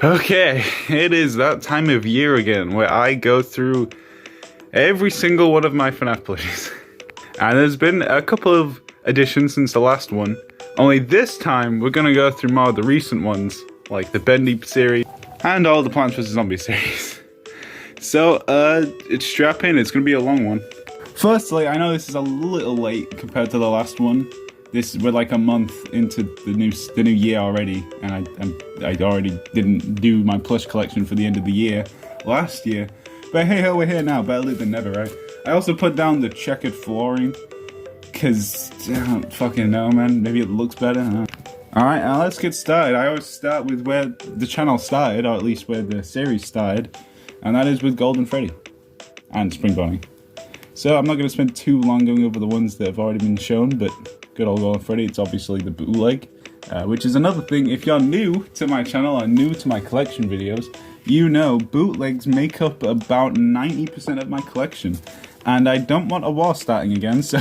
Okay, it is that time of year again where I go through every single one of my FNAF plushies. And there's been a couple of additions since the last one. Only this time we're gonna go through more of the recent ones, like the Bendy series and all the Plants vs. Zombies series. So, it's strap in, it's gonna be a long one. Firstly, I know this is a little late compared to the last one. We're like a month into the new year already, and I already didn't do my plush collection for the end of the year last year. But hey ho, we're here now, better late than never, right? I also put down the checkered flooring, cause I don't fucking know, man. Maybe it looks better. Alright, now let's get started. I always start with where the channel started, or at least where the series started, and that is with Golden Freddy and Spring Bonnie. So I'm not going to spend too long going over the ones that have already been shown, but good old Golden Freddy, it's obviously the bootleg, which is another thing. If you're new to my channel or new to my collection videos, you know bootlegs make up about 90% of my collection. And I don't want a war starting again, so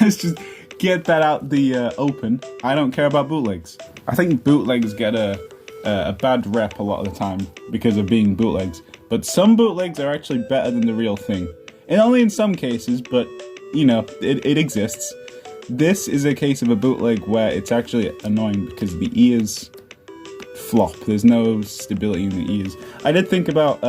let's just get that out the open. I don't care about bootlegs. I think bootlegs get a bad rep a lot of the time because of being bootlegs, but some bootlegs are actually better than the real thing. And only in some cases, but you know, it exists. This is a case of a bootleg where it's actually annoying because the ears flop. There's no stability in the ears. I did think about,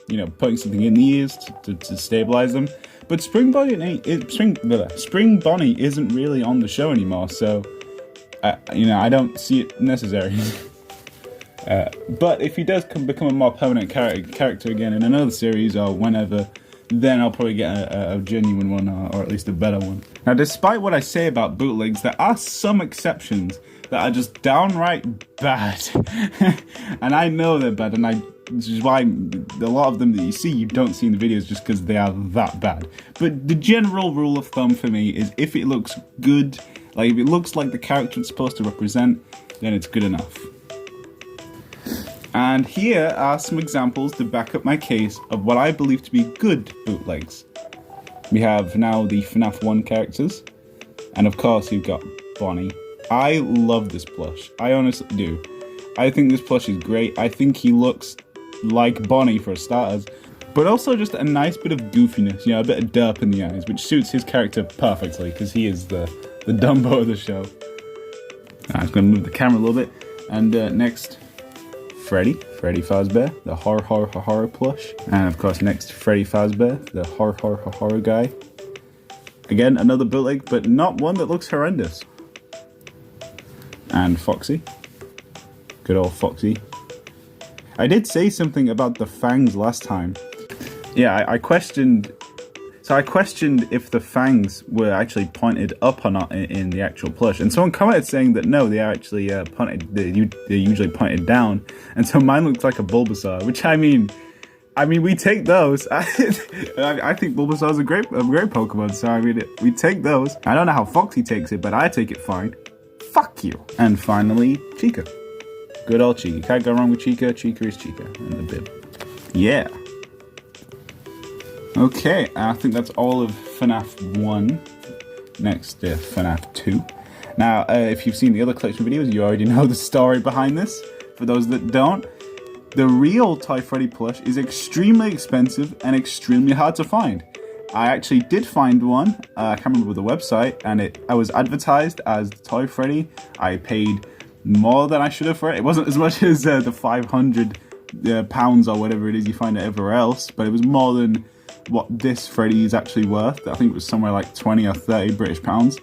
you know, putting something in the ears to stabilize them, but Spring Bonnie isn't really on the show anymore, so you know, I don't see it necessary. But if he does become a more permanent character again in another series or whenever, then I'll probably get a genuine one, or at least a better one. Now, despite what I say about bootlegs, there are some exceptions that are just downright bad. And I know they're bad, and which is why a lot of them that you see, you don't see in the videos just because they are that bad. But the general rule of thumb for me is if it looks good, like if it looks like the character it's supposed to represent, then it's good enough. And here are some examples to back up my case of what I believe to be good bootlegs. We have now the FNAF 1 characters, and of course you've got Bonnie. I love this plush, I honestly do. I think this plush is great. I think he looks like Bonnie for starters, but also just a nice bit of goofiness, you know, a bit of derp in the eyes, which suits his character perfectly, because he is the Dumbo of the show. I'm just going to move the camera a little bit, and next, Freddy Fazbear, the horror plush. And of course next, Freddy Fazbear, the horror guy. Again, another bootleg, but not one that looks horrendous. And Foxy. Good old Foxy. I did say something about the fangs last time. Yeah, I questioned if the fangs were actually pointed up or not in the actual plush, and someone commented saying that no, they are actually pointed. They're usually pointed down, and so mine looks like a Bulbasaur. Which I mean, we take those. I think Bulbasaur is a great Pokemon, so I mean, we take those. I don't know how Foxy takes it, but I take it fine. Fuck you. And finally, Chica. Good old Chica. Can't go wrong with Chica. Chica is Chica in the bib. Yeah. Okay, I think that's all of FNAF 1. Next, FNAF 2. Now, if you've seen the other collection videos, you already know the story behind this. For those that don't, the real Toy Freddy plush is extremely expensive and extremely hard to find. I actually did find one, I can't remember the website, and I was advertised as Toy Freddy. I paid more than I should have for it. It wasn't as much as the 500 pounds or whatever it is you find it everywhere else, but it was more than what this Freddy is actually worth. I think it was somewhere like 20 or 30 British pounds.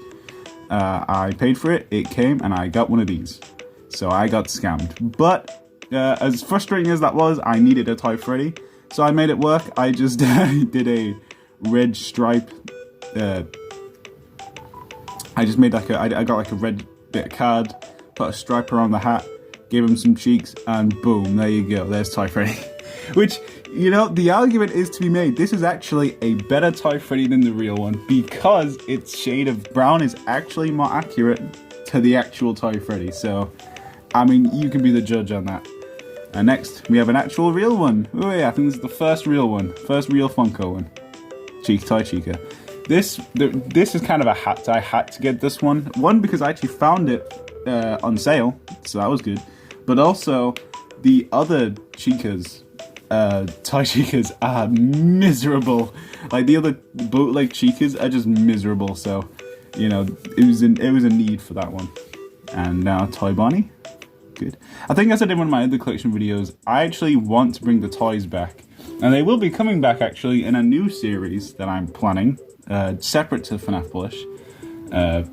I paid for it, it came, and I got one of these. So I got scammed. But as frustrating as that was, I needed a Toy Freddy, so I made it work. I just did a red stripe. I just made like I got like a red bit of card, put a stripe around the hat, gave him some cheeks, and boom, there you go. There's Toy Freddy. Which, you know, the argument is to be made. This is actually a better Toy Freddy than the real one because its shade of brown is actually more accurate to the actual Toy Freddy. So, I mean, you can be the judge on that. And next, we have an actual real one. Oh yeah, I think this is the first real one. First real Funko one. Toy Chica. This is kind of a hat. I had to get this one. One, because I actually found it on sale, so that was good. But also, The other Chicas, Toy Chicas, are miserable. Like, the other bootleg Chicas are just miserable, so, you know, it was a need for that one. And now Toy Bonnie. Good. I think as I did one of my other collection videos, I actually want to bring the toys back. And they will be coming back, actually, in a new series that I'm planning, separate to FNAF Plush.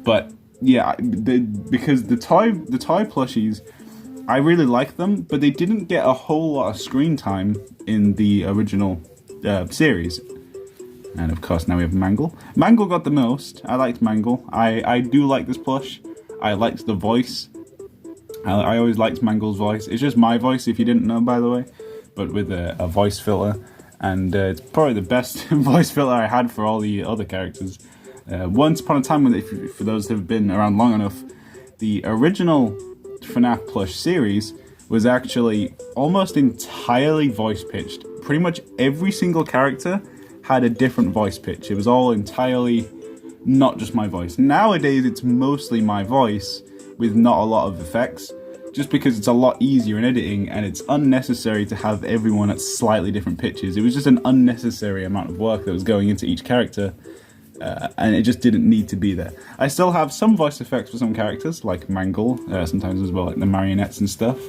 But, yeah, because the toy plushies, I really like them, but they didn't get a whole lot of screen time in the original series. And, of course, now we have Mangle. Mangle got the most. I liked Mangle. I do like this plush. I liked the voice. I always liked Mangle's voice. It's just my voice, if you didn't know, by the way, but with a voice filter. And it's probably the best voice filter I had for all the other characters. Once upon a time, for those that have been around long enough, the original FNAF Plush series was actually almost entirely voice pitched. Pretty much every single character had a different voice pitch. It was all entirely not just my voice. Nowadays, it's mostly my voice, with not a lot of effects, just because it's a lot easier in editing and it's unnecessary to have everyone at slightly different pitches. It was just an unnecessary amount of work that was going into each character, and it just didn't need to be there. I still have some voice effects for some characters, like Mangle, sometimes as well, like the marionettes and stuff,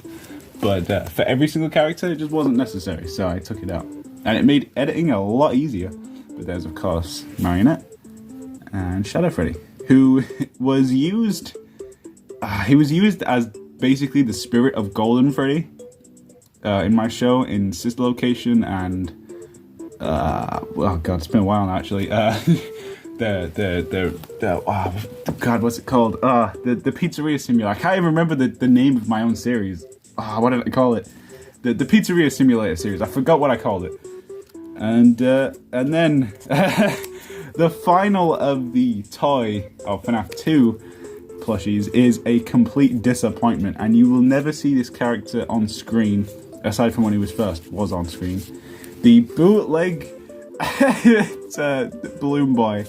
but for every single character, it just wasn't necessary, so I took it out. And it made editing a lot easier. But there's, of course, Marionette and Shadow Freddy, who was used... he was used as basically the spirit of Golden Freddy in my show in Sister Location and oh god, it's been a while now actually. God, what's it called? The Pizzeria Simulator. I can't even remember the name of my own series. What did I call it? The Pizzeria Simulator series. I forgot what I called it. And then the final of the toy of FNAF 2 plushies is a complete disappointment, and you will never see this character on screen aside from when he was on screen. The bootleg Balloon Boy.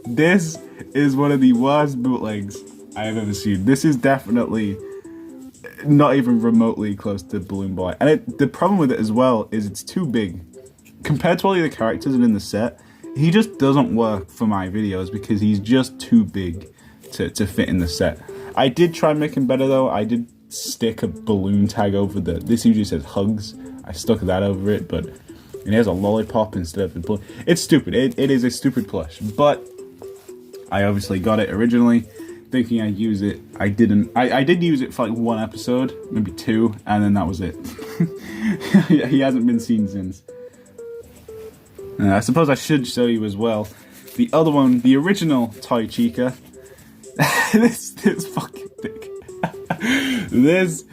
This is one of the worst bootlegs I have ever seen. This is definitely not even remotely close to Balloon Boy, and the problem with it as well is it's too big compared to all the other characters in the set. He just doesn't work for my videos because he's just too big to fit in the set. I did try and make him better though. I did stick a balloon tag over this usually says hugs. I stuck that over it, but it has a lollipop instead of a balloon. It's stupid. It is a stupid plush, but I obviously got it originally thinking I'd use it. I didn't. I did use it for like one episode, maybe two, and then that was it. He hasn't been seen since. I suppose I should show you as well the other one, the original Toy Chica. this fucking thick. this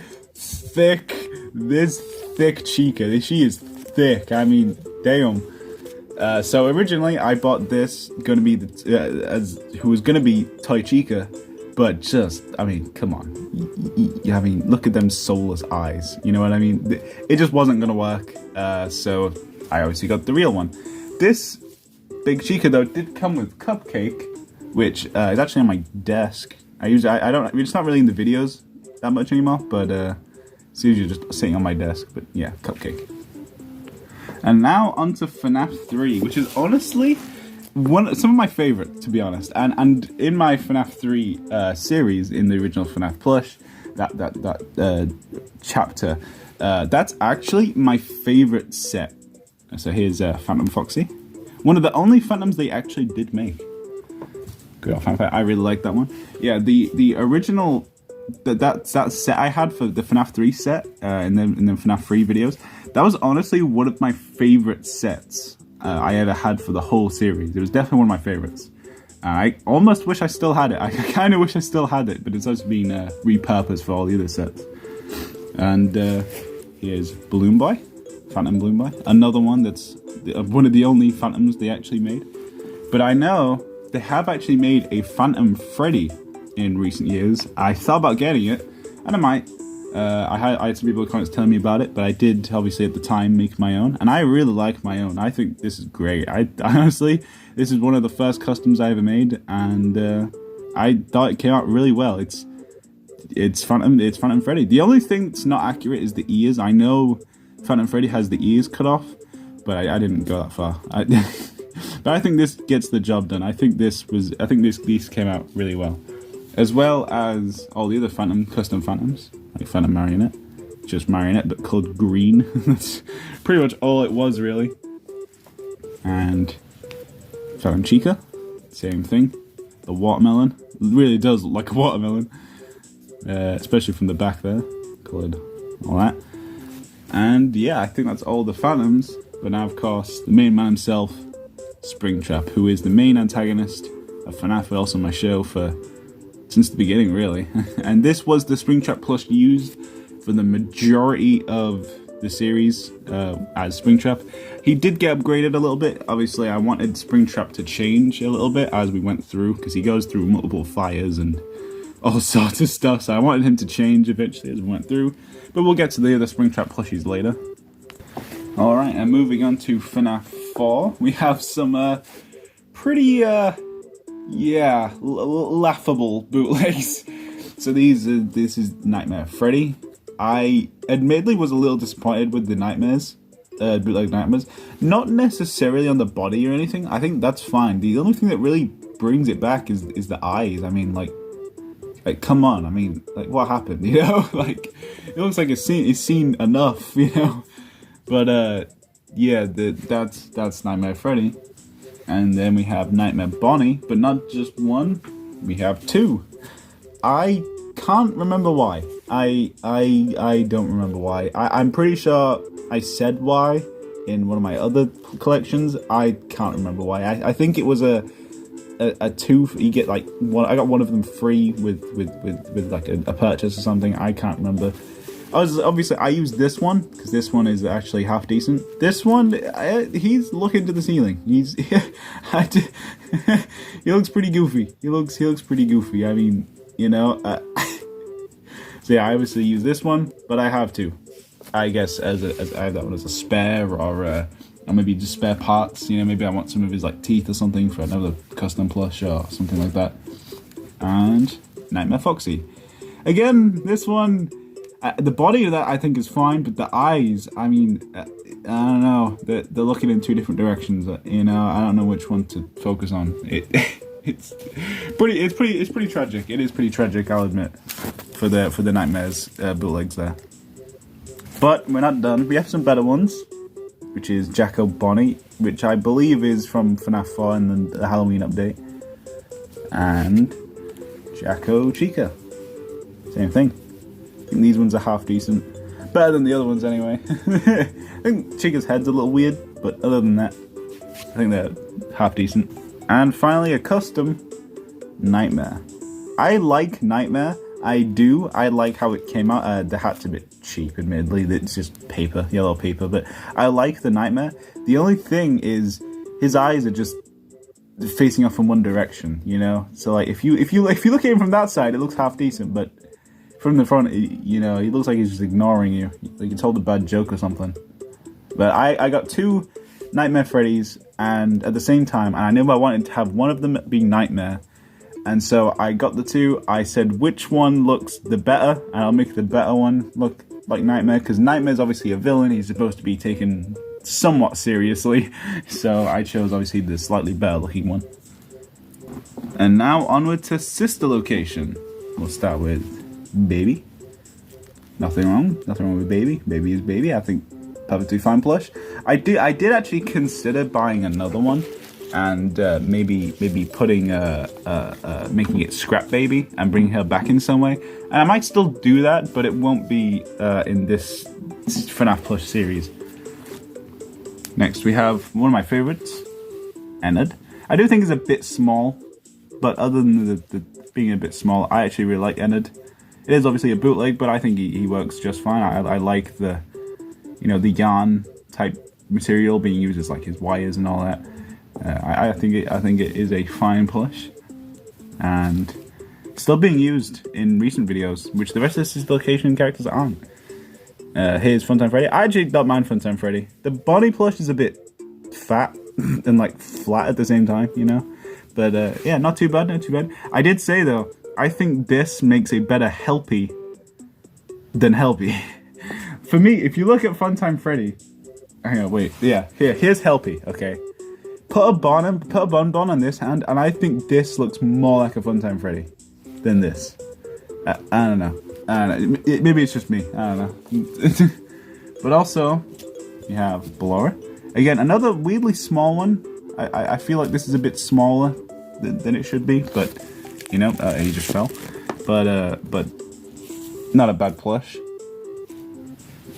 thick Chica. She is thick. I mean, damn. So originally I bought this gonna be who was gonna be Toy Chica, but just, I mean, come on. I mean, look at them soulless eyes. You know what I mean? It just wasn't gonna work. So I obviously got the real one. This big Chica though did come with Cupcake, which is actually on my desk. I don't. It's not really in the videos that much anymore, but it's usually just sitting on my desk. But yeah, Cupcake. And now onto FNAF 3, which is honestly some of my favorite, to be honest. And in my FNAF 3 series, in the original FNAF Plush, that chapter, that's actually my favorite set. So here's Phantom Foxy, one of the only Phantoms they actually did make. Good old fanfare. I really like that one. Yeah, the original that set I had for the FNAF 3 set in the FNAF 3 videos. That was honestly one of my favorite sets I ever had for the whole series. It was definitely one of my favorites. I almost wish I still had it. I kind of wish I still had it, but it's also been repurposed for all the other sets. And here's Balloon Boy, Phantom Balloon Boy. Another one that's one of the only Phantoms they actually made. But I know they have actually made a Phantom Freddy in recent years. I thought about getting it, and I might. I had some people in the comments telling me about it, but I did obviously at the time make my own, and I really like my own. I think this is great. I honestly, this is one of the first customs I ever made, and I thought it came out really well. it's Phantom Freddy. The only thing that's not accurate is the ears. I know Phantom Freddy has the ears cut off, but I didn't go that far. But I think this gets the job done. I think these came out really well as all the other custom Phantoms, like Phantom Marionette, just Marionette but colored green. That's pretty much all it was really. And Phantom Chica, same thing. The watermelon really does look like a watermelon, especially from the back there, colored all that. And yeah, I think that's all the Phantoms. But now, of course, the main man himself, Springtrap, who is the main antagonist of FNAF, but also my show since the beginning, really. And this was the Springtrap plush used for the majority of the series as Springtrap. He did get upgraded a little bit. Obviously, I wanted Springtrap to change a little bit as we went through, because he goes through multiple fires and all sorts of stuff. So I wanted him to change eventually as we went through. But we'll get to the other Springtrap plushies later. Alright, and moving on to FNAF 4, we have some pretty, laughable bootlegs. So this is Nightmare Freddy. I admittedly was a little disappointed with the nightmares, bootleg nightmares. Not necessarily on the body or anything. I think that's fine. The only thing that really brings it back is the eyes. I mean, like come on. I mean, like, what happened? You know, like it looks like it's seen enough. You know. But yeah, that's Nightmare Freddy, and then we have Nightmare Bonnie, but not just one. We have two. I can't remember why. I don't remember why. I'm pretty sure I said why in one of my other collections. I can't remember why. I think it was a two. You get like one. I got one of them free with like a purchase or something. I can't remember. I used this one because this one is actually half decent. This one, he's looking to the ceiling. He looks pretty goofy. He looks pretty goofy. I mean, you know. So yeah, I obviously use this one, but I have two. I guess as I have that one as a spare, or maybe just spare parts. You know, maybe I want some of his like teeth or something for another custom plush or something like that. And Nightmare Foxy. Again, this one. The body of that I think is fine, but the eyes, I mean, I don't know. They're looking in two different directions. You know, I don't know which one to focus on. It's pretty tragic. It is pretty tragic, I'll admit, for the Nightmares bootlegs there. But we're not done. We have some better ones, which is Jacko Bonnie, which I believe is from FNAF 4 and the Halloween update, and Jacko Chica. Same thing. I think these ones are half decent. Better than the other ones anyway. I think Chica's head's a little weird, but other than that, I think they're half decent. And finally, a custom Nightmare. I like Nightmare. I do. I like how it came out. The hat's a bit cheap, admittedly. It's just paper, yellow paper. But I like the Nightmare. The only thing is, his eyes are just facing off in one direction. You know. So like, if you look at him from that side, it looks half decent. But from the front, you know, he looks like he's just ignoring you. Like he told a bad joke or something. But I got two Nightmare Freddy's, and at the same time, and I knew I wanted to have one of them being Nightmare. And so I got the two. I said which one looks the better, and I'll make the better one look like Nightmare, because Nightmare's obviously a villain. He's supposed to be taken somewhat seriously. So I chose obviously the slightly better looking one. And now onward to sister location. We'll start with Baby. Nothing wrong with Baby. Baby is Baby. I think perfectly fine plush. I did actually consider buying another one, and maybe putting making it Scrap Baby and bringing her back in some way. And I might still do that, but it won't be in this FNAF plush series. Next we have one of my favorites, Ennard. I do think it's a bit small, but other than the being a bit small, I actually really like Ennard. It is obviously a bootleg, but I think he works just fine. I like the, you know, the yarn type material being used as like his wires and all that. I think it is a fine plush, and still being used in recent videos, which the rest of this location characters aren't. Here's Funtime Freddy. I actually don't mind Funtime Freddy. The body plush is a bit fat and like flat at the same time, you know. But yeah, not too bad, not too bad. I did say though, I think this makes a better Helpy than Helpy. For me, if you look at Funtime Freddy, hang on, wait, yeah, here's Helpy. Okay, put a bonbon on this hand, and I think this looks more like a Funtime Freddy than this. I don't know. Maybe it's just me. I don't know. But also, you have Blower. Again, another weirdly small one. I feel like this is a bit smaller than it should be, but you know, he just fell. But not a bad plush.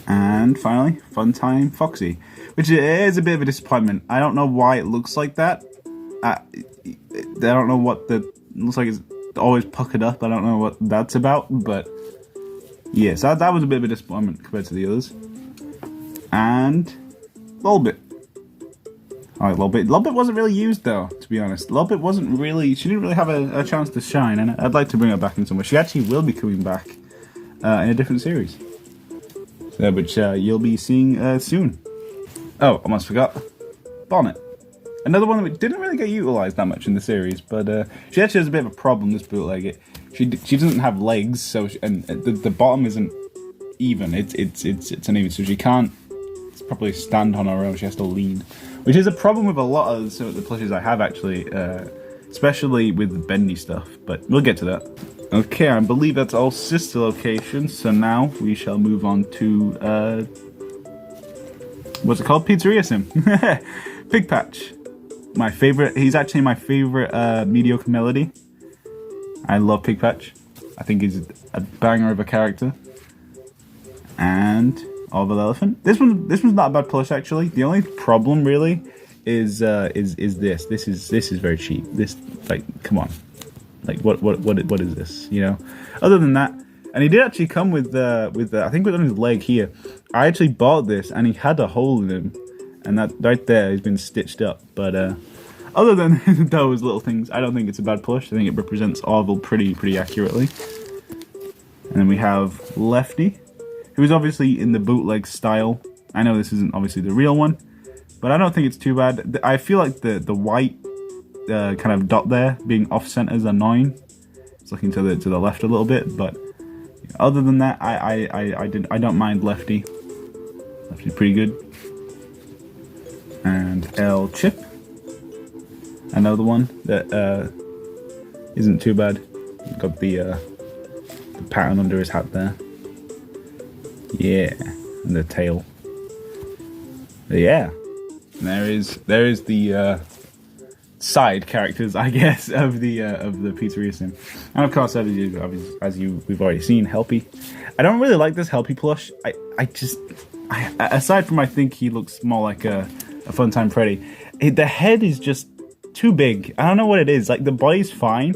And finally, Funtime Foxy, which is a bit of a disappointment. I don't know why it looks like that. I don't know what the looks like. It's always puckered up. I don't know what that's about, but yeah, so that was a bit of a disappointment compared to the others. And Lolbit. Alright, Lolbit wasn't really used though, to be honest. Lolbit wasn't really, she didn't really have a chance to shine, and I'd like to bring her back in somewhere. She actually will be coming back in a different series, which you'll be seeing soon. Oh, almost forgot. Bonnet. Another one that didn't really get utilized that much in the series, but she actually has a bit of a problem, this bootleg. She doesn't have legs, so and the bottom isn't even. It's uneven, so she can't properly stand on her own. She has to lean, which is a problem with a lot of the plushes I have actually, especially with the Bendy stuff. But we'll get to that. Okay, I believe that's all sister locations. So now we shall move on to what's it called? Pizzeria Sim. Pig Patch. My favorite. He's actually my favorite mediocre melody. I love Pig Patch. I think he's a banger of a character. And Oval Elephant. This one's not a bad plush actually. The only problem really is this. This is very cheap. This, like, come on, like what is this? You know. Other than that, and he did actually come with I think on his leg here. I actually bought this and he had a hole in him, and that right there has been stitched up. But other than those little things, I don't think it's a bad plush. I think it represents Orville pretty accurately. And then we have Lefty, who's obviously in the bootleg style. I know this isn't obviously the real one, but I don't think it's too bad. I feel like the white kind of dot there being off center is annoying. It's looking to the left a little bit, but other than that, I don't mind Lefty. Lefty's pretty good. And El Chip, another one that isn't too bad. Got the pattern under his hat there. Yeah, and the tail. But yeah, and there is the side characters, I guess, of the Pizzeria Sim, and of course, as we've already seen, Helpy. I don't really like this Helpy plush. Aside from I think he looks more like a Funtime Freddy. The head is just too big. I don't know what it is. Like the body's fine,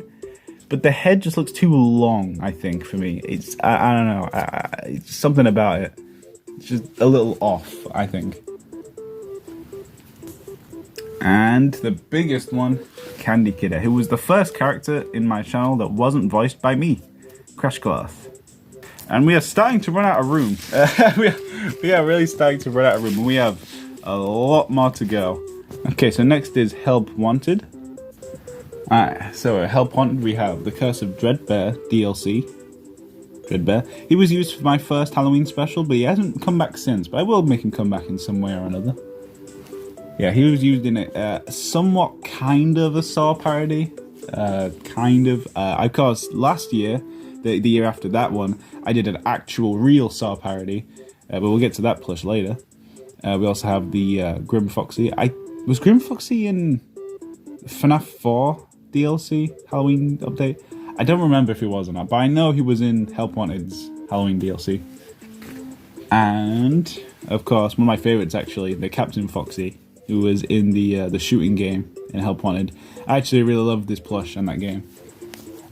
but the head just looks too long, I think, for me. It's, I don't know, it's something about it. It's just a little off, I think. And the biggest one, Candy Kidder, who was the first character in my channel that wasn't voiced by me, Crashcloth. And we are starting to run out of room. We are really starting to run out of room, and we have a lot more to go. Okay, so next is Help Wanted. Alright, so at Help Wanted we have The Curse of Dreadbear DLC. Dreadbear. He was used for my first Halloween special, but he hasn't come back since. But I will make him come back in some way or another. Yeah, he was used in a somewhat kind of a Saw parody. Of course, last year, the year after that one, I did an actual real Saw parody. But we'll get to that plush later. We also have the Grim Foxy. Was Grim Foxy in FNAF 4 DLC Halloween update? I don't remember if he was or not, but I know he was in Help Wanted's Halloween DLC. And of course, one of my favorites actually, the Captain Foxy, who was in the shooting game in Help Wanted. I actually really loved this plush on that game.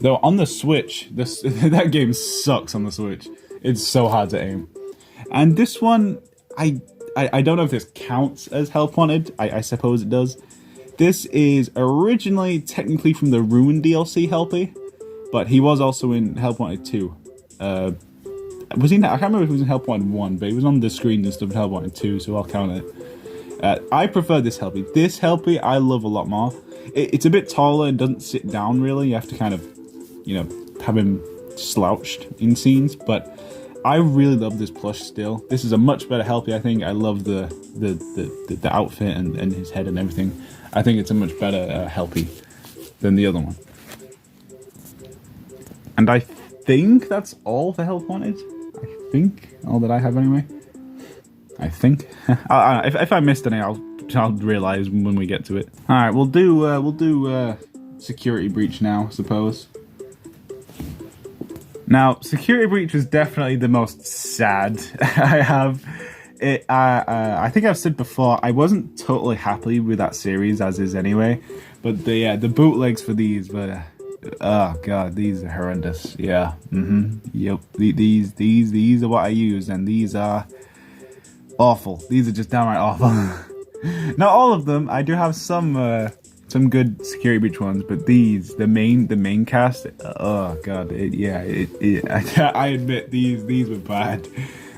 Though on the Switch, that game sucks on the Switch. It's so hard to aim. And this one, I don't know if this counts as Help Wanted. I suppose it does. This is originally technically from the Ruin DLC Helpy, but he was also in Help Wanted 2. Was he? I can't remember if he was in Help Wanted 1, but he was on the screen and stuff in Help Wanted 2, so I'll count it. I prefer this Helpy. This Helpy I love a lot more. It's a bit taller and doesn't sit down really. You have to kind of, you know, have him slouched in scenes, but I really love this plush still. This is a much better Helpy, I think. I love the outfit and his head and everything. I think it's a much better Helpy than the other one. And I think that's all the help wanted. I think all that I have anyway. I think. If I missed any, I'll realize when we get to it. All right, we'll do security breach now, I suppose. Now, security breach was definitely the most sad I have. I think I've said before, I wasn't totally happy with that series as is anyway, but the bootlegs for these were, oh god, these are horrendous. Yeah, yep. These are what I use, and these are awful. These are just downright awful. Not all of them. I do have some good security breach ones, but these, the main cast, oh god, I admit these were bad.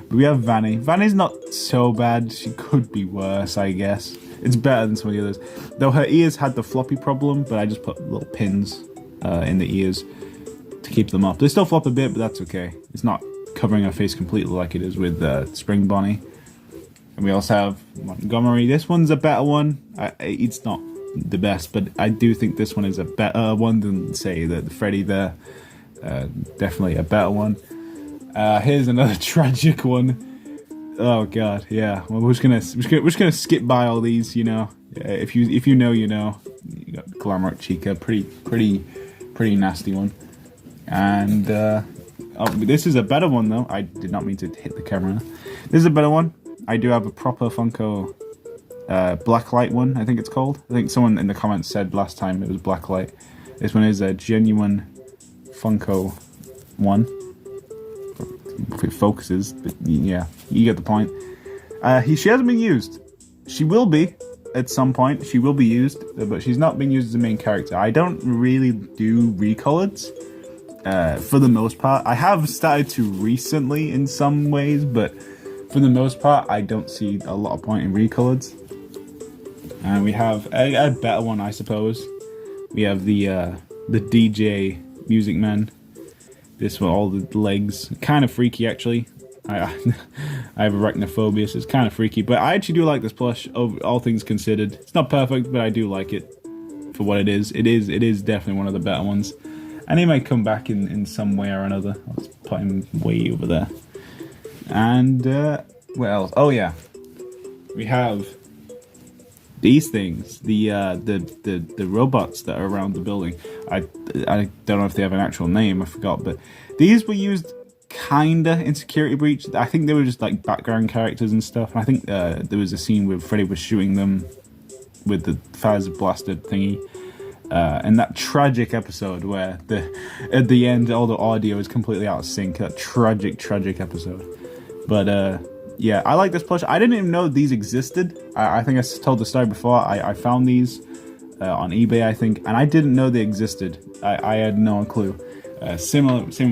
But we have Vanny. Vanny's not so bad. She could be worse, I guess. It's better than some of the others. Though her ears had the floppy problem, but I just put little pins in the ears to keep them up. They still flop a bit, but that's okay. It's not covering her face completely like it is with Spring Bonnie. And we also have Montgomery. This one's a better one. It's not the best, but I do think this one is a better one than, say, the Freddy there. Definitely a better one. Here's another tragic one. Oh god, yeah. Well, we're just gonna skip by all these, you know. If you know, you know. You got Glamrock Chica, pretty nasty one. And this is a better one though. I did not mean to hit the camera. This is a better one. I do have a proper Funko Blacklight one, I think it's called. I think someone in the comments said last time it was Blacklight. This one is a genuine Funko one. If it focuses, but yeah, you get the point. She hasn't been used. She will be at some point. She will be used, but she's not been used as a main character. I don't really do recolors for the most part. I have started to recently in some ways, but for the most part, I don't see a lot of point in recolors. And we have a better one, I suppose. We have the DJ Music Man. This one, all the legs, kind of freaky actually. I have arachnophobia, so it's kind of freaky. But I actually do like this plush, all things considered. It's not perfect, but I do like it for what it is. It is definitely one of the better ones. And he might come back in some way or another. Let's put him way over there. And what else? Oh yeah, we have these things, the robots that are around the building. I don't know if they have an actual name, I forgot, but these were used kinda in Security Breach. I think they were just like background characters and stuff. I think there was a scene where Freddy was shooting them with the fires blasted thingy. And that tragic episode where at the end all the audio is completely out of sync. That tragic episode. But yeah, I like this plush. I didn't even know these existed. I think I told the story before. I found these on eBay, I think, and I didn't know they existed. I had no clue. Same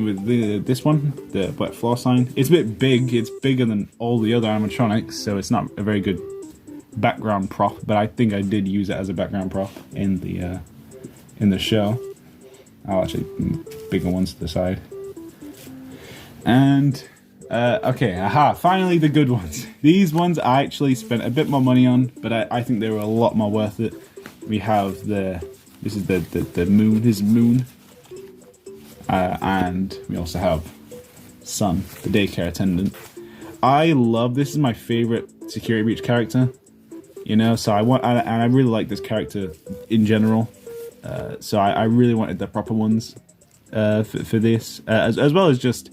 with this one, the wet floor sign. It's a bit big. It's bigger than all the other animatronics, so it's not a very good background prop. But I think I did use it as a background prop in the show. I'll actually bigger ones to the side. And okay, finally the good ones. These ones I actually spent a bit more money on, but I think they were a lot more worth it. We have this is the moon, his moon. And we also have Sun, the daycare attendant. I love, this is my favorite Security Breach character. You know, so I really like this character in general. So I really wanted the proper ones for this, as well as just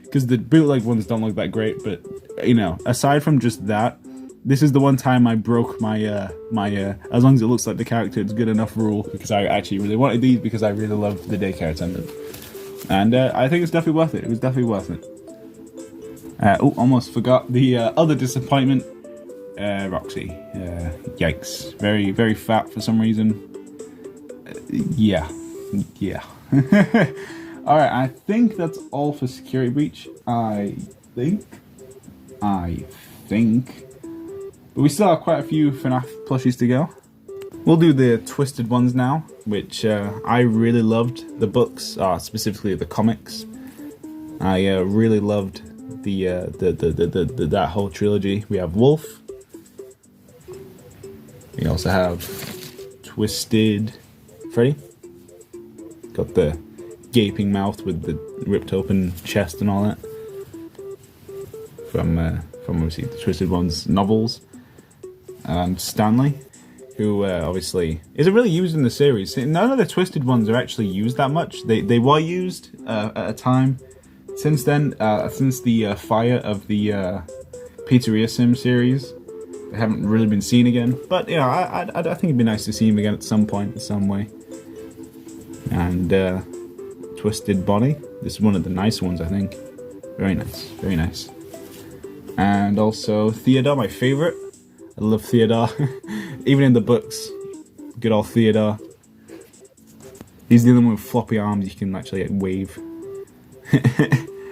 because the bootleg ones don't look that great. But you know, aside from just that, this is the one time I broke my as long as it looks like the character, it's good enough rule, because I actually really wanted these because I really love the daycare attendant, and I think it's definitely worth it. It was definitely worth it. Oh, almost forgot the other disappointment. Roxy. Yikes. Very, very fat for some reason. Yeah. Alright, I think that's all for Security Breach. I think. But we still have quite a few FNAF plushies to go. We'll do the twisted ones now, which I really loved the books, specifically the comics. I really loved the that whole trilogy. We have Wolf. We also have Twisted Freddy. Got the gaping mouth with the ripped open chest and all that. From obviously the Twisted Ones novels. Stanley, who obviously isn't really used in the series. None of the Twisted Ones are actually used that much. They were used at a time. Since then, since the fire of the Pizzeria Sim series, they haven't really been seen again. But you know, I think it'd be nice to see him again at some point, in some way. And Twisted Bonnie. This is one of the nice ones, I think. Very nice, very nice. And also Theodore, my favorite. I love Theodore. Even in the books, good old Theodore. He's the only one with floppy arms you can actually like, wave.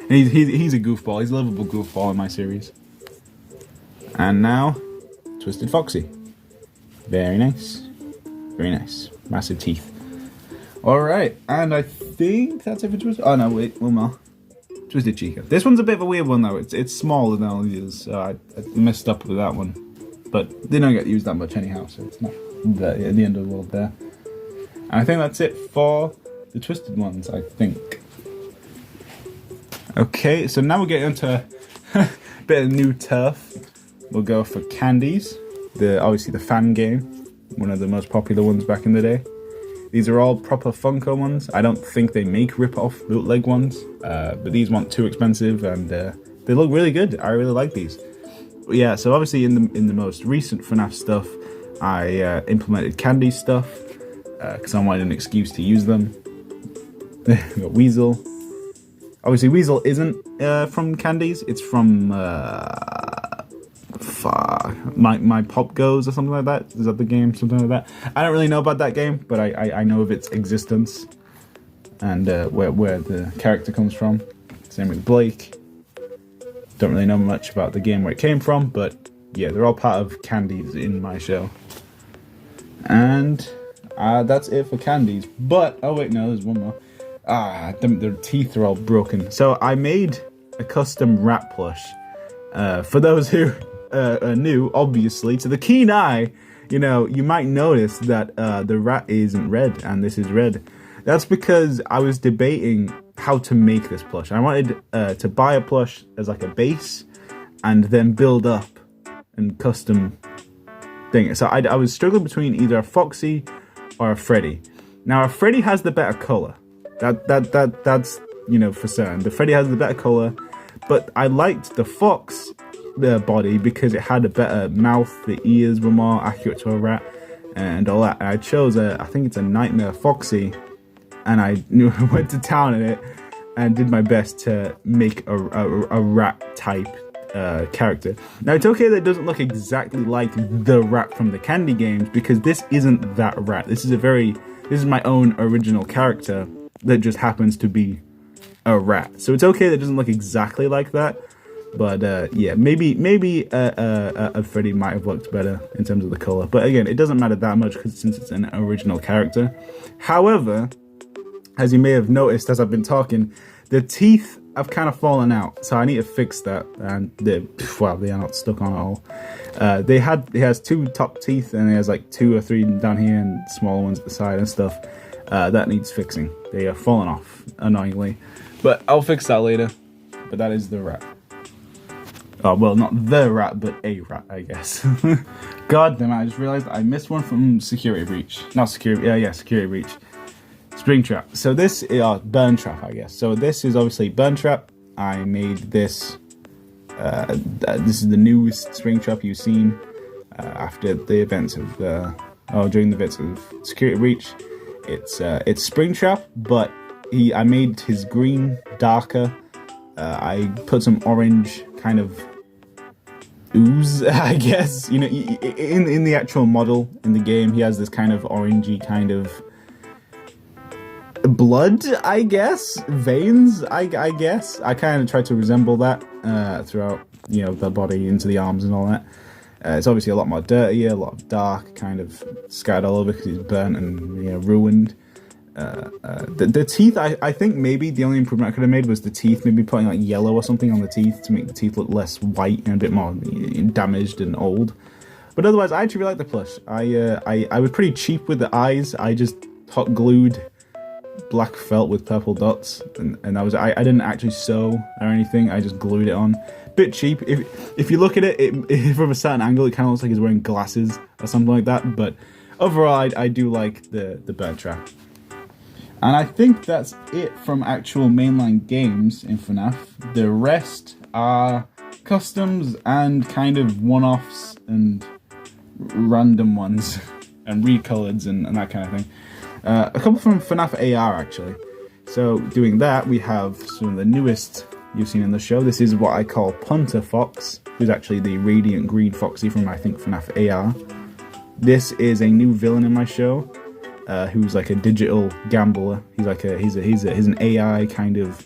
he's a goofball. He's a lovable goofball in my series. And now, Twisted Foxy. Very nice. Very nice. Massive teeth. Alright, and I think that's it for Twisted... Oh no, wait, one more. Twisted Chica. This one's a bit of a weird one though. It's smaller than all these, so I messed up with that one. But they don't get used that much anyhow, so it's not the end of the world there. And I think that's it for the Twisted ones, I think. Okay, so now we're getting into a bit of new turf. We'll go for candies. Obviously the fan game, one of the most popular ones back in the day. These are all proper Funko ones. I don't think they make rip-off bootleg ones, but these weren't too expensive and they look really good. I really like these. But yeah, so obviously in the most recent FNAF stuff, I implemented candy stuff because I wanted an excuse to use them. We got Weasel. Obviously Weasel isn't from candies. It's from my Pop Goes or something like that. Is that the game? Something like that. I don't really know about that game, but I know of its existence and where the character comes from. Same with Blake. Don't really know much about the game where it came from, but yeah, they're all part of candies in my show. And that's it for candies. But oh wait, no, there's one more. Their teeth are all broken. So I made a custom rat plush. For those who are new, obviously, to the keen eye, you know, you might notice that the rat isn't red and this is red. That's because I was debating how to make this plush. I wanted to buy a plush as like a base and then build up and custom thing. So I was struggling between either a Foxy or a Freddy. Now a Freddy has the better color. That's you know for certain. The Freddy has the better color, but I liked the Fox body because it had a better mouth. The ears were more accurate to a rat and all that. And I chose I think it's a Nightmare Foxy, and I went to town in it and did my best to make a rat type character. Now it's okay that it doesn't look exactly like the rat from the candy games because this isn't that rat. This is my own original character that just happens to be a rat. So it's okay that it doesn't look exactly like that. But yeah, maybe a Freddy might have looked better in terms of the color. But again, it doesn't matter that much since it's an original character. However, as you may have noticed as I've been talking, the teeth have kind of fallen out. So I need to fix that. And they are not stuck on at all. He has two top teeth and he has like 2 or 3 down here and smaller ones at the side and stuff. That needs fixing. They are falling off, annoyingly. But I'll fix that later. But that is the rat. Oh, well, not the rat, but a rat, I guess. God damn it, I just realized I missed one from Security Breach. Not Security, yeah, Security Breach. Spring Trap. So this is Burn Trap, I guess. So this is obviously Burn Trap. I made this. This is the newest Spring Trap you've seen after the events of, during the events of Security Breach. It's Spring Trap, but I made his green darker. I put some orange kind of ooze, I guess. You know, in the actual model in the game, he has this kind of orangey kind of blood, I guess, veins. I guess I kind of tried to resemble that throughout, you know, the body into the arms and all that. It's obviously a lot more dirtier, a lot of dark, kind of scattered all over because it's burnt and, you know, ruined. The teeth, I think maybe the only improvement I could have made was the teeth, maybe putting like yellow or something on the teeth to make the teeth look less white and a bit more damaged and old. But otherwise, I actually really like the plush. I was pretty cheap with the eyes. I just hot glued black felt with purple dots, and I didn't actually sew or anything. I just glued it on. Bit cheap. If you look at it from a certain angle, it kind of looks like he's wearing glasses or something like that. But overall, I do like the burnt trap. And I think that's it from actual mainline games in FNAF. The rest are customs and kind of one-offs and random ones and recoloreds and that kind of thing. A couple from FNAF AR actually. So doing that, we have some of the newest you've seen in the show. This is what I call Punter Fox, who's actually the radiant green Foxy from I think FNAF AR. This is a new villain in my show. Who's like a digital gambler. He's an AI kind of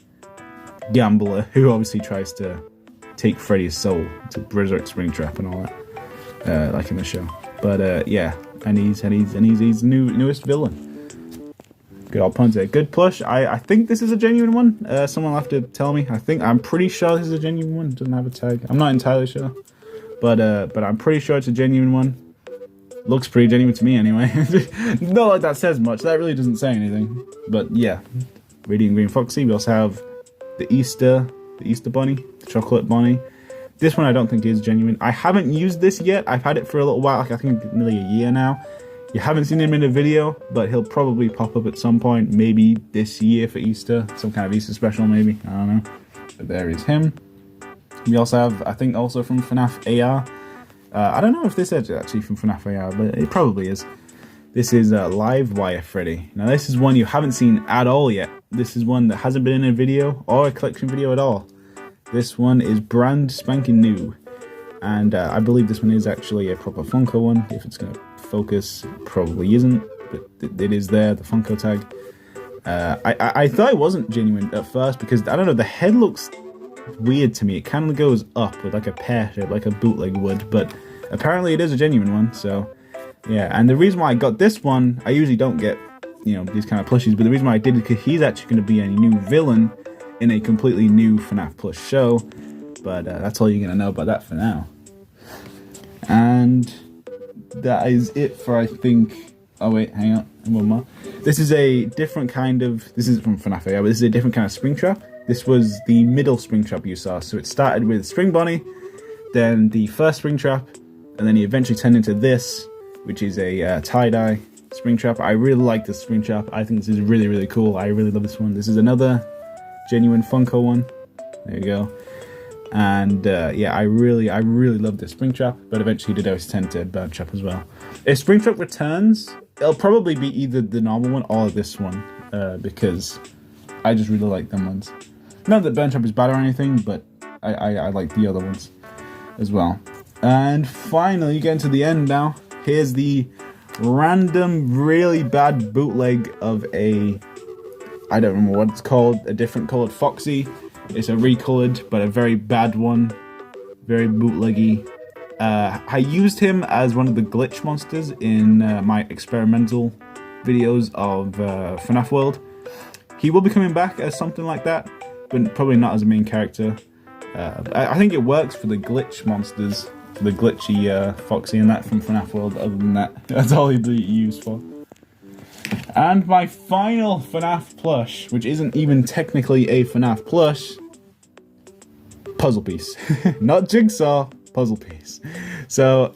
gambler who obviously tries to take Freddy's soul to resurrect Springtrap and all that, like in the show. But yeah, and he's newest villain. Good old Punter. Good plush. I think this is a genuine one. Someone will have to tell me. I'm pretty sure this is a genuine one. It doesn't have a tag. I'm not entirely sure, but I'm pretty sure it's a genuine one. Looks pretty genuine to me anyway. Not like that says much. That really doesn't say anything. But yeah, Radiant Green Foxy. We also have the Easter Bunny, the Chocolate Bunny. This one I don't think is genuine. I haven't used this yet. I've had it for a little while, like I think nearly a year now. You haven't seen him in a video, but he'll probably pop up at some point, maybe this year for Easter. Some kind of Easter special maybe, I don't know. But there is him. We also have, I think also from FNAF AR, I don't know if this is actually from FNAF AR, but it probably is. This is Livewire Freddy. Now this is one you haven't seen at all yet. This is one that hasn't been in a video or a collection video at all. This one is brand spanking new. And I believe this one is actually a proper Funko one. If it's going to focus, it probably isn't. But it is there, the Funko tag. I thought it wasn't genuine at first because, I don't know, the head looks weird to me. It kind of goes up with like a pear shape, like a bootleg would, but apparently it is a genuine one, so yeah. And the reason why I got this one, I usually don't get, you know, these kind of plushies, but the reason why I did is because he's actually going to be a new villain in a completely new FNAF Plush show, but that's all you're going to know about that for now. And that is it for, I think, oh wait, hang on, one more. This is a different kind of, this isn't from FNAF AR, but this is a different kind of Springtrap. This was the middle Springtrap you saw. So it started with Spring Bonnie, then the first Springtrap, and then he eventually turned into this, which is a tie-dye Springtrap. I really like this Springtrap. I think this is really, really cool. I really love this one. This is another genuine Funko one. There you go. And yeah, I really love this Springtrap, but eventually he did always tend to burnt trap as well. If Springtrap returns, it'll probably be either the normal one or this one, because I just really like them ones. Not that burnt trap is bad or anything, but I like the other ones as well. And finally, you get into the end now. Here's the random, really bad bootleg of a, I don't remember what it's called, a different colored Foxy. It's a recolored, but a very bad one. Very bootleggy. I used him as one of the glitch monsters in my experimental videos of FNAF World. He will be coming back as something like that, but probably not as a main character. I think it works for the glitch monsters, for the glitchy Foxy and that from FNAF World. Other than that, that's all he'd be used for. And my final FNAF plush, which isn't even technically a FNAF plush, puzzle piece. Not Jigsaw, puzzle piece. So,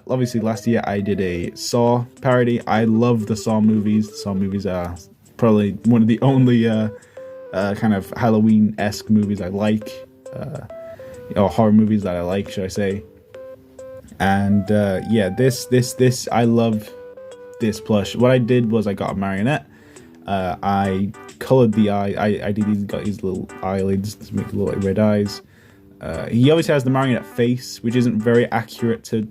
obviously last year I did a Saw parody. I love the Saw movies. The Saw movies are probably one of the only kind of Halloween-esque movies I like. Or horror movies that I like, should I say. And yeah, this, I love this plush. What I did was I got a marionette. I colored the eye. I did these, got these little eyelids to make it look like red eyes. He always has the marionette face, which isn't very accurate to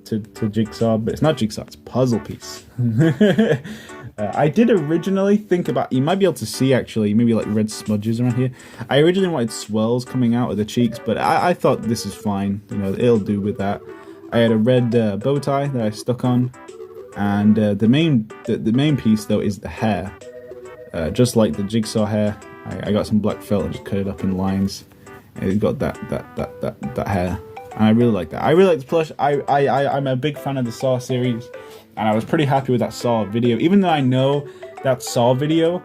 Jigsaw, but it's not Jigsaw, it's Puzzle Piece. I did originally think about, you might be able to see actually, maybe like red smudges around here. I originally wanted swirls coming out of the cheeks, but I thought this is fine, you know, it'll do with that. I had a red bow tie that I stuck on, and the main piece though is the hair. Just like the jigsaw hair, I got some black felt and just cut it up in lines, and it got that hair. And I really like that. I really like the plush. I'm a big fan of the Saw series, and I was pretty happy with that Saw video. Even though I know that Saw video,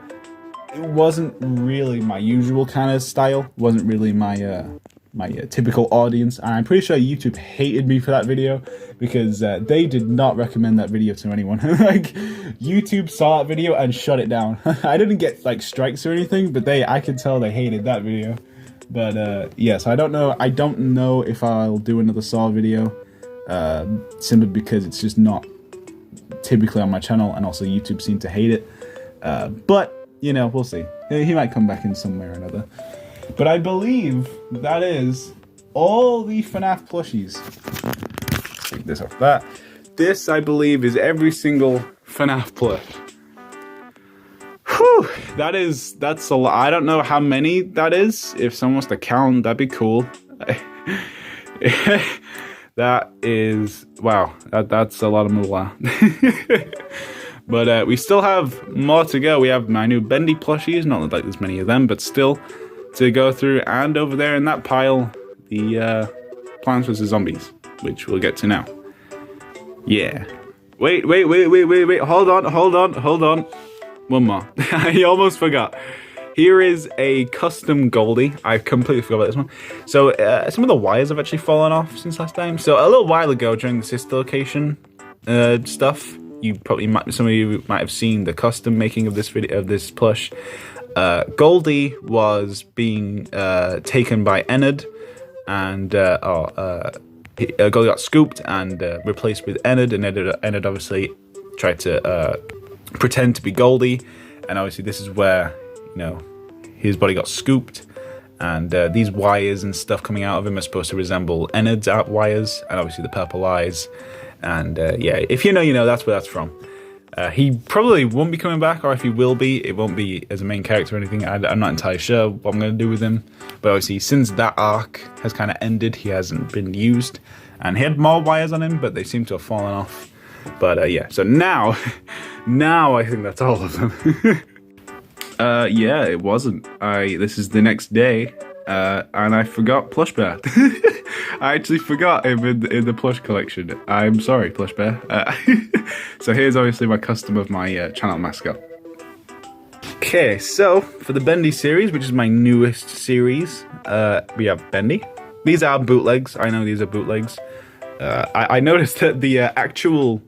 it wasn't really my usual kind of style. Wasn't really my typical audience, and I'm pretty sure YouTube hated me for that video because they did not recommend that video to anyone. Like, YouTube saw that video and shut it down. I didn't get like strikes or anything, but I could tell they hated that video. But yeah, so I don't know if I'll do another Saw video, simply because it's just not typically on my channel, and also YouTube seemed to hate it. But you know, we'll see. He might come back in some way or another. But I believe that is all the FNAF plushies. Take this off that. This, I believe, is every single FNAF plush. Whew, that's a lot. I don't know how many that is. If someone wants to count, that'd be cool. That is, wow, that's a lot of moolah. But we still have more to go. We have my new Bendy plushies, not like there's many of them, but still to go through, and over there in that pile, the Plants vs. Zombies, which we'll get to now. Yeah. Wait, hold on. One more. I almost forgot. Here is a custom Goldie. I completely forgot about this one. So some of the wires have actually fallen off since last time. So a little while ago during the sister location stuff, some of you might have seen the custom making of this video, of this plush. Goldie was being taken by Ennard, and Goldie got scooped and replaced with Ennard, and Ennard obviously tried to pretend to be Goldie, and obviously this is where, you know, his body got scooped, and these wires and stuff coming out of him are supposed to resemble Ennard's wires, and obviously the purple eyes, and yeah, if you know, you know, that's where that's from. He probably won't be coming back, or if he will be, it won't be as a main character or anything. I'm not entirely sure what I'm going to do with him. But obviously, since that arc has kind of ended, he hasn't been used. And he had more wires on him, but they seem to have fallen off. But yeah, so now I think that's all of them. Yeah, it wasn't. This is the next day, and I forgot Plush Bear. I actually forgot him in the plush collection. I'm sorry, Plush Bear. So here's obviously my custom of my channel mascot. Okay, so for the Bendy series, which is my newest series, we have Bendy. These are bootlegs. I know these are bootlegs. I noticed that the actual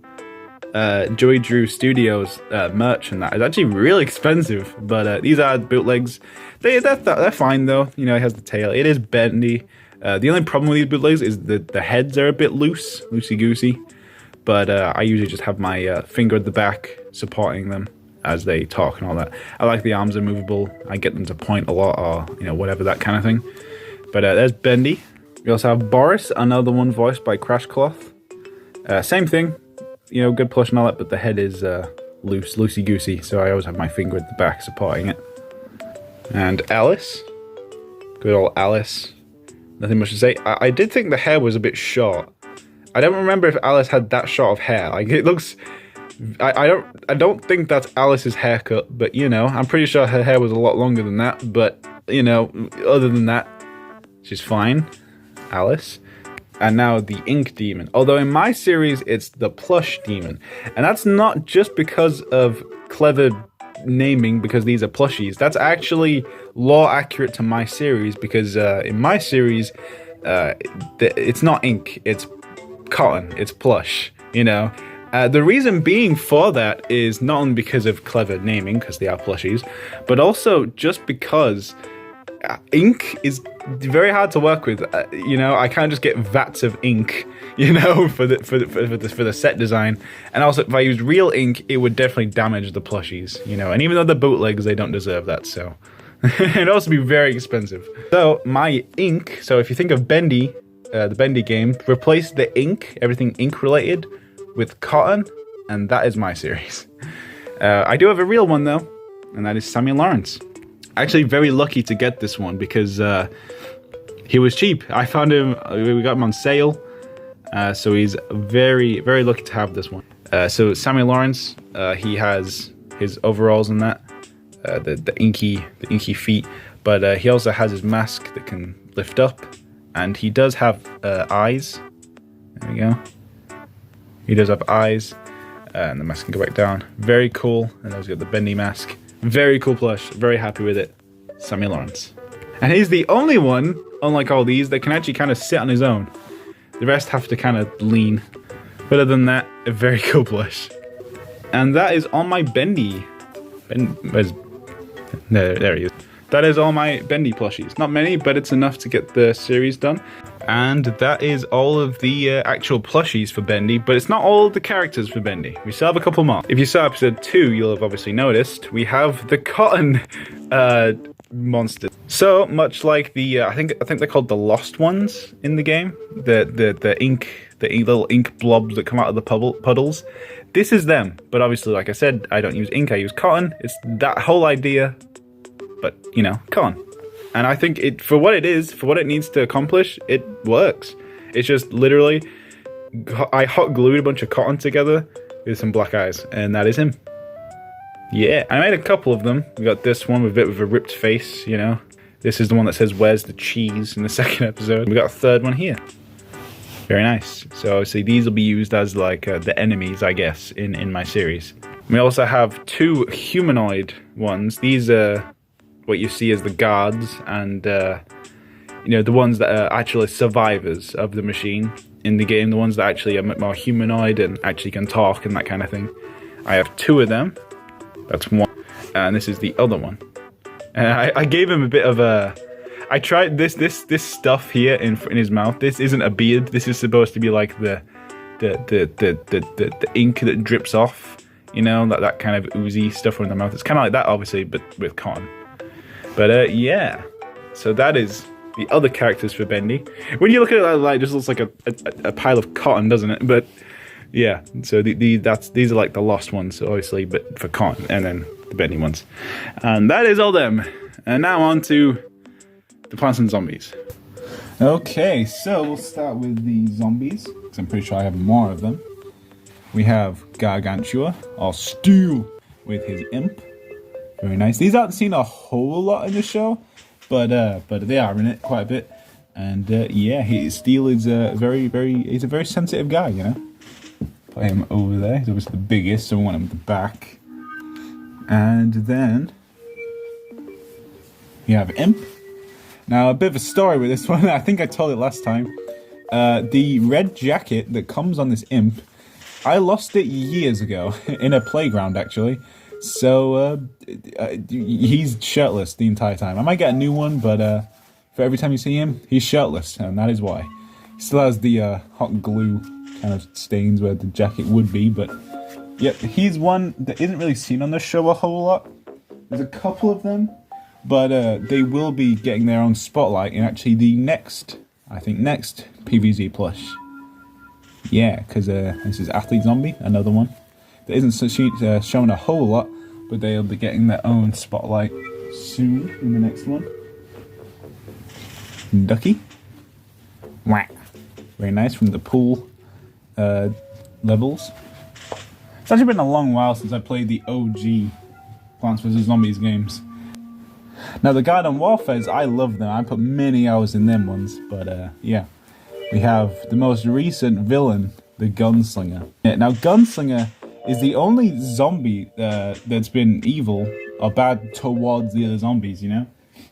Joey Drew Studios merch and that is actually really expensive, but these are bootlegs. They're fine though. You know, it has the tail. It is Bendy. The only problem with these bootlegs is the heads are a bit loosey-goosey, but I usually just have my finger at the back supporting them as they talk and all that. I like the arms are movable. I get them to point a lot, or, you know, whatever, that kind of thing. But there's Bendy. We also have Boris, another one voiced by Crashcloth. Same thing, you know, good plush and all that, but the head is loosey-goosey, so I always have my finger at the back supporting it. And Alice. Good old Alice. Nothing much to say. I did think the hair was a bit short. I don't remember if Alice had that short of hair. Like, it looks... I don't think that's Alice's haircut, but, you know, I'm pretty sure her hair was a lot longer than that, but, you know, other than that, she's fine. Alice. And now the Ink Demon. Although in my series, it's the Plush Demon. And that's not just because of clever naming, because these are plushies. That's actually lore accurate to my series, because in my series, it's not ink, it's cotton, it's plush, you know. The reason being for that is not only because of clever naming, because they are plushies, but also just because ink is very hard to work with. You know, I can't just get vats of ink, you know, for the set design. And also, if I used real ink, it would definitely damage the plushies, you know. And even though they're bootlegs, they don't deserve that. So it'd also be very expensive. So my ink. So if you think of Bendy, the Bendy game, replace the ink, everything ink related, with cotton, and that is my series. I do have a real one though, and that is Samuel Lawrence. Actually very lucky to get this one because he was cheap. I found him, we got him on sale, So he's very, very lucky to have this one. So Samuel Lawrence, he has his overalls and that, the inky feet, but he also has his mask that can lift up, and he does have eyes. There we go. He does have eyes, and the mask can go back down. Very cool. And then he's got the Bendy mask. Very cool plush. Very happy with it. Samuel Lawrence. And he's the only one, unlike all these, that can actually kind of sit on his own. The rest have to kind of lean. But other than that, a very cool plush. And that is all my Bendy. There he is. That is all my Bendy plushies. Not many, but it's enough to get the series done. And that is all of the actual plushies for Bendy, but it's not all of the characters for Bendy. We still have a couple more. If you saw episode 2, you'll have obviously noticed we have the cotton monsters. So much like the I think they're called the Lost Ones in the game. The little ink blobs that come out of the puddles. This is them, but obviously, like I said, I don't use ink. I use cotton. It's that whole idea, but you know, cotton. And I think it, for what it is, for what it needs to accomplish, it works. It's just literally, I hot glued a bunch of cotton together with some black eyes, and that is him. Yeah, I made a couple of them. We got this one with a bit of a ripped face, you know. This is the one that says, "Where's the cheese?" in the second episode. We got a third one here. Very nice. So obviously these will be used as like the enemies, I guess, in my series. We also have 2 humanoid ones. These are what you see as the guards, and you know, the ones that are actually survivors of the machine in the game, the ones that actually are more humanoid and actually can talk and that kind of thing. I have 2 of them. That's one, and this is the other one. And I gave him a bit of a. I tried this stuff here in his mouth. This isn't a beard. This is supposed to be like the ink that drips off. You know, that kind of oozy stuff in the mouth. It's kind of like that, obviously, but with cotton. But yeah, so that is the other characters for Bendy. When you look at it, like, it just looks like a pile of cotton, doesn't it? But yeah, so these are like the Lost ones, obviously, but for cotton, and then the Bendy ones. And that is all them. And now on to the Plants and Zombies. Okay, so we'll start with the zombies, because I'm pretty sure I have more of them. We have Gargantua, all steel, with his imp. Very nice. These aren't seen a whole lot in the show, but they are in it quite a bit. And yeah, Steel is he's a very sensitive guy, you know. Put him over there. He's obviously the biggest, so we want him at the back. And then we have Imp. Now, a bit of a story with this one. I think I told it last time. The red jacket that comes on this Imp, I lost it years ago in a playground, actually. So he's shirtless the entire time. I might get a new one, but for every time you see him, he's shirtless, and that is why. He still has the hot glue kind of stains where the jacket would be, but yep, he's one that isn't really seen on the show a whole lot. There's a couple of them, but they will be getting their own spotlight in actually the next PVZ plush. Yeah, because this is Athlete Zombie, another one that isn't shown a whole lot, but they'll be getting their own spotlight soon in the next one. Ducky. Whack. Very nice from the pool levels. It's actually been a long while since I played the OG Plants vs. Zombies games. Now the Garden Warfares, I love them. I put many hours in them ones, but yeah. We have the most recent villain, the Gunslinger. Yeah, now Gunslinger is the only zombie that's been evil or bad towards the other zombies, you know?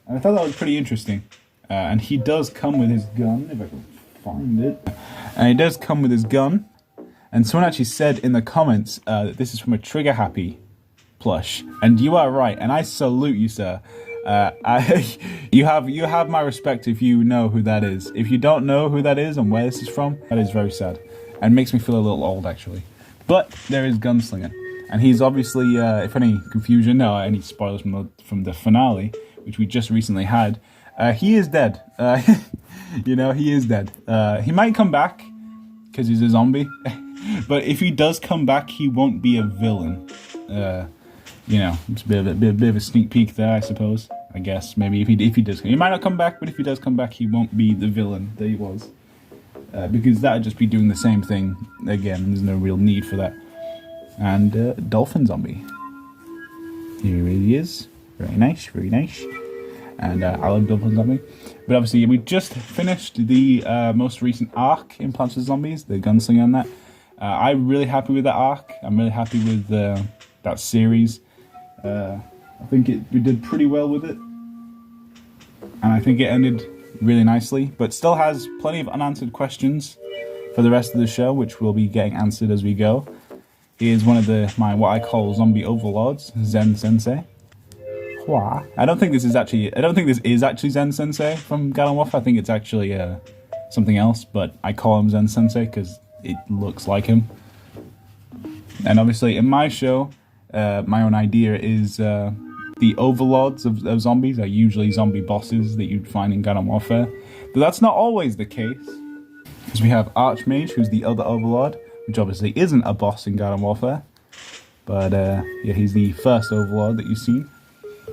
And I thought that was pretty interesting. And he does come with his gun, if I can find it. And he does come with his gun. And someone actually said in the comments that this is from a Trigger Happy plush. And you are right, and I salute you, sir. You have my respect if you know who that is. If you don't know who that is and where this is from, that is very sad. And makes me feel a little old, actually. But there is Gunslinger. And he's obviously, if any confusion or any spoilers from the finale, which we just recently had, he is dead. You know, he is dead. He might come back, because he's a zombie. But if he does come back, he won't be a villain. You know, it's a bit of a sneak peek there, I suppose. I guess, maybe if he does. He might not come back, but if he does come back, he won't be the villain that he was. because that would just be doing the same thing again. There's no real need for that. And dolphin zombie. Here he is. Very nice, very nice. And I love dolphin zombie. But obviously, we just finished the most recent arc in Plants vs Zombies, the gunslinger on that. I'm really happy with that arc. I'm really happy with that series. I think we did pretty well with it. And I think it ended really nicely, but still has plenty of unanswered questions for the rest of the show, which will be getting answered as we go. He is one of my what I call zombie overlords, Zen Sensei. Why? I don't think this is actually Zen Sensei from Garden Warfare. I think it's actually something else, but I call him Zen Sensei because it looks like him. And obviously, in my show, my own idea is the overlords of zombies are usually zombie bosses that you'd find in Garden Warfare, but that's not always the case. Because we have Archmage, who's the other overlord, which obviously isn't a boss in Garden Warfare, but yeah, he's the first overlord that you've seen.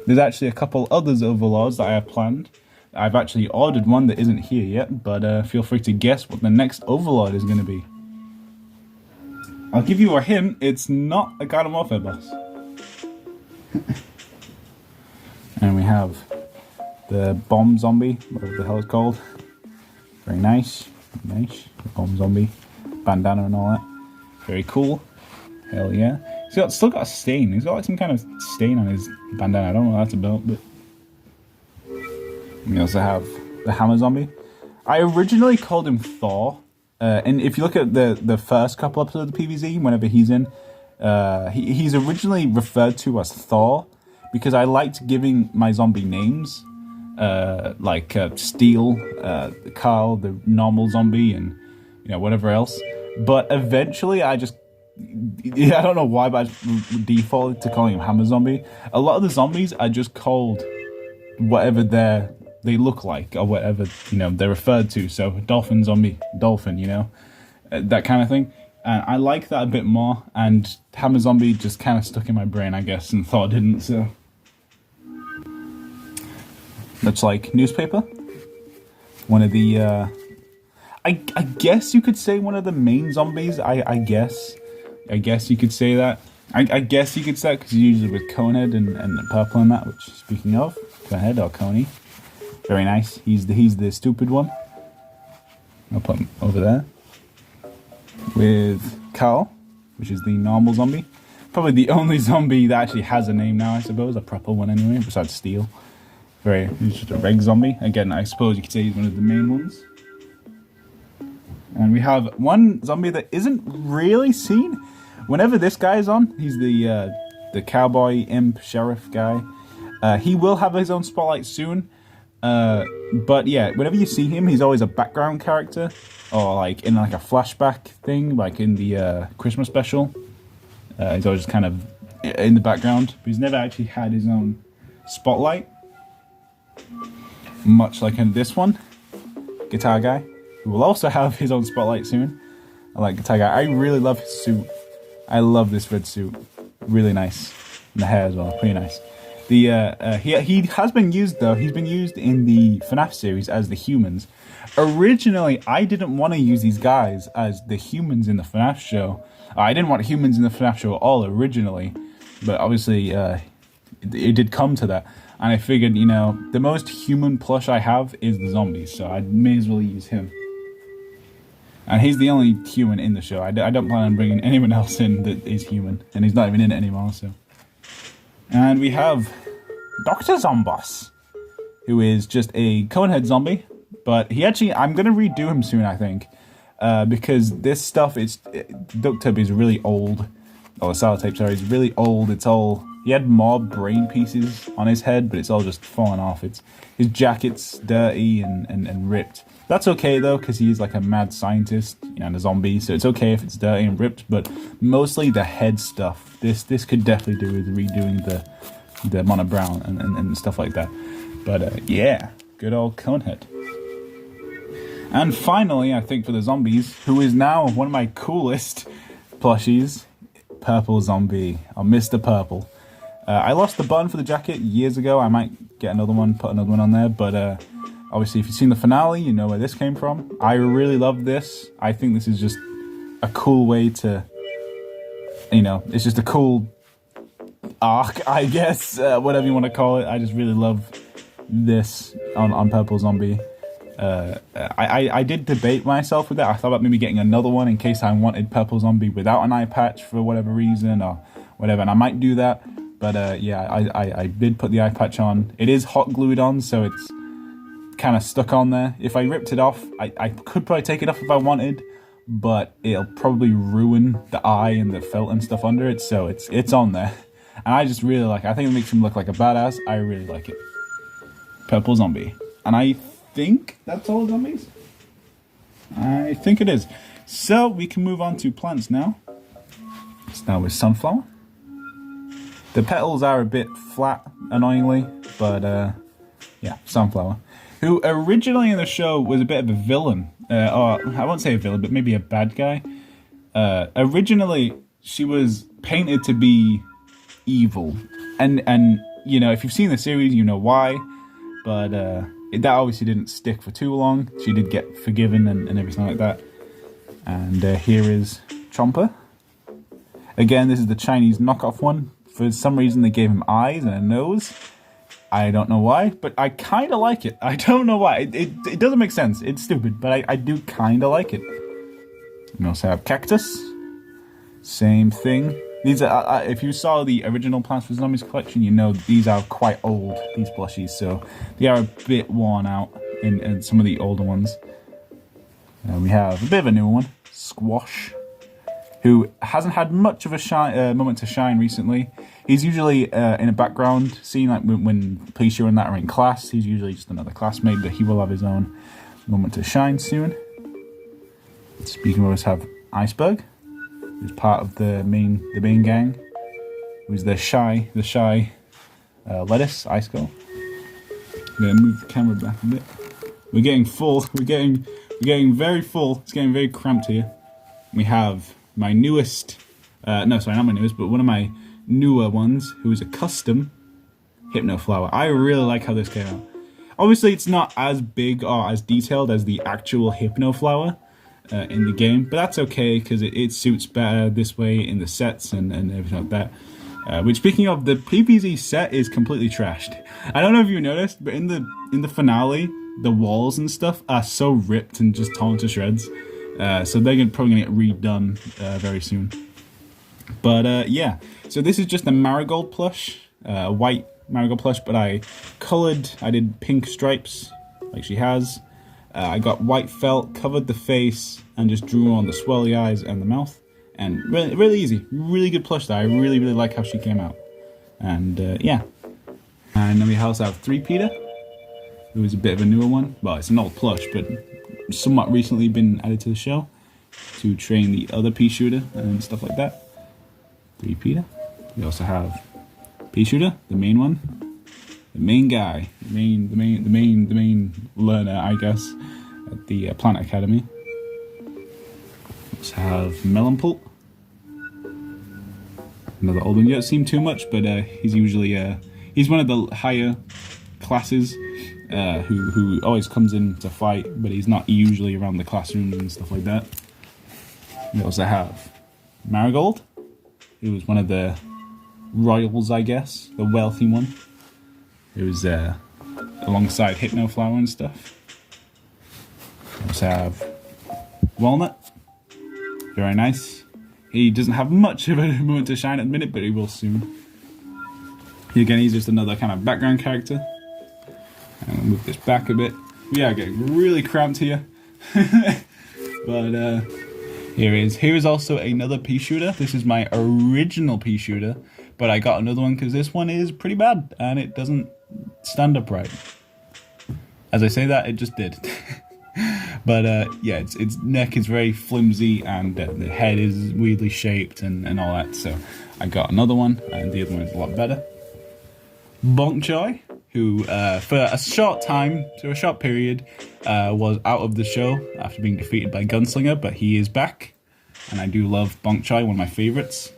There's actually a couple others overlords that I have planned. I've actually ordered one that isn't here yet, but feel free to guess what the next overlord is going to be. I'll give you a hint, it's not a Garden Warfare boss. And we have the bomb zombie, whatever the hell it's called. Very nice, nice. The bomb zombie, bandana and all that. Very cool. Hell yeah. He's still got a stain. He's got like some kind of stain on his bandana. I don't know what that's about, but... We also have the hammer zombie. I originally called him Thor. And if you look at the first couple episodes of the PvZ, whenever he's in, he's originally referred to as Thor because I liked giving my zombie names, like Steel, Carl, the normal zombie, and whatever else. But eventually, I don't know why, but I defaulted to calling him Hammer Zombie. A lot of the zombies are just called whatever they look like, or whatever they're referred to. So dolphin zombie, dolphin, that kind of thing. And I like that a bit more. And Hammer Zombie just kind of stuck in my brain, I guess, and Thor didn't. So that's like newspaper. One of the I guess you could say one of the main zombies. I guess you could say that. I guess you could say that because usually with Conehead and Purple and that. Which, speaking of Conehead or Coney. Very nice. He's the stupid one. I'll put him over there. With Carl, which is the normal zombie. Probably the only zombie that actually has a name now, I suppose. A proper one anyway, besides Steel. He's just a reg zombie. Again, I suppose you could say he's one of the main ones. And we have one zombie that isn't really seen. Whenever this guy is on, he's the cowboy imp sheriff guy. He will have his own spotlight soon. But yeah, whenever you see him, he's always a background character, or like in like a flashback thing, like in the Christmas special. He's always just kind of in the background, but he's never actually had his own spotlight. Much like in this one, Guitar Guy, who will also have his own spotlight soon. I like Guitar Guy. I really love his suit. I love this red suit. Really nice. And the hair as well, pretty nice. He has been used though. He's been used in the FNAF series as the humans. Originally, I didn't want to use these guys as the humans in the FNAF show. I didn't want humans in the FNAF show at all originally, but obviously it did come to that. And I figured, the most human plush I have is the zombies, so I may as well use him. And he's the only human in the show. I don't plan on bringing anyone else in that is human, and he's not even in it anymore. So. And we have Dr. Zombos, who is just a Conehead zombie, but I'm going to redo him soon, I think, because this stuff, duct tape is really old, or sellotape, sorry, is really old. He had more brain pieces on his head, but it's all just fallen off. His jacket's dirty and ripped. That's okay though, because he's like a mad scientist and a zombie, so it's okay if it's dirty and ripped, but mostly the head stuff. This could definitely do with redoing the Mono Brown and stuff like that. But yeah, good old Conehead. And finally, I think for the zombies, who is now one of my coolest plushies, Purple Zombie, or Mr. Purple. I lost the button for the jacket years ago. I might get another one, put another one on there, but Obviously, if you've seen the finale, you know where this came from. I really love this. I think this is just a cool way to, you know, it's just a cool arc, I guess, whatever you want to call it. I just really love this on Purple Zombie. I did debate myself with it. I thought about maybe getting another one in case I wanted Purple Zombie without an eye patch for whatever reason or whatever, and I might do that. But yeah, I did put the eye patch on. It is hot glued on, so it's kind of stuck on there. If I ripped it off, I could probably take it off if I wanted, but it'll probably ruin the eye and the felt and stuff under it, so it's on there. And I just really like it. I think it makes him look like a badass. I really like it. Purple Zombie. And I think that's all zombies? I think it is. So we can move on to plants now. Start with Sunflower. The petals are a bit flat, annoyingly, but yeah, Sunflower. Who originally in the show was a bit of a villain. Or I won't say a villain, but maybe a bad guy. Originally, she was painted to be evil. And you know, if you've seen the series, you know why. But that obviously didn't stick for too long. She did get forgiven and everything like that. And here is Chomper. Again, this is the Chinese knockoff one. For some reason, they gave him eyes and a nose. I don't know why, but I kind of like it. I don't know why. It doesn't make sense. It's stupid, but I do kind of like it. We also have Cactus. Same thing. These are, if you saw the original Plants vs. Zombies collection, you know these are quite old, these plushies, so they are a bit worn out in some of the older ones. We have a bit of a newer one, Squash, who hasn't had much of a moment to shine recently. He's usually in a background scene, like when Pizzeria and that are in class. He's usually just another classmate, but he will have his own moment to shine soon. Speaking of, us have Iceberg, who's part of the main gang. Who's the shy lettuce, Ice Girl. I'm gonna move the camera back a bit. We're getting full. We're getting very full. It's getting very cramped here. We have my newest, no, sorry, not my newest, but one of my newer ones, who is a custom Hypno Flower. I really like how this came out. Obviously, it's not as big or as detailed as the actual Hypno Flower in the game, but that's okay because it suits better this way in the sets and everything like that. Which, speaking of, the PPZ set is completely trashed. I don't know if you noticed, but in the finale, the walls and stuff are so ripped and just torn to shreds. So they're probably gonna get redone very soon. But yeah, so this is just a marigold plush, a white marigold plush, but I did pink stripes like she has. I got white felt, covered the face, and just drew on the swirly eyes and the mouth. And really, really easy, really good plush there. I really, really like how she came out. And yeah. And then we also have 3-Peter, who is a bit of a newer one. Well, it's an old plush, but somewhat recently been added to the show to train the other pea shooter and stuff like that. 3-Peter. We also have pea shooter, the main one, the main guy, the main learner, I guess, at the Plant Academy. We also have Melon Pulp, another old one. You don't see him too much, but he's usually he's one of the higher classes who always comes in to fight, but he's not usually around the classrooms and stuff like that. We also have Marigold, who was one of the royals, I guess, the wealthy one. It was alongside Hypno Flower and stuff. We also have Walnut, very nice. He doesn't have much of a moment to shine at the minute, but he will soon. Again, he's just another kind of background character. And we'll move this back a bit. We are getting really cramped here. But here is also another pea shooter. This is my original pea shooter, but I got another one because this one is pretty bad and it doesn't stand upright. As I say that, it just did. But yeah, its neck is very flimsy and the head is weirdly shaped and all that. So I got another one, and the other one is a lot better. Bonk Choy, who for a short time, so a short period, was out of the show after being defeated by Gunslinger, but he is back, and I do love Bonk Choy, one of my favorites.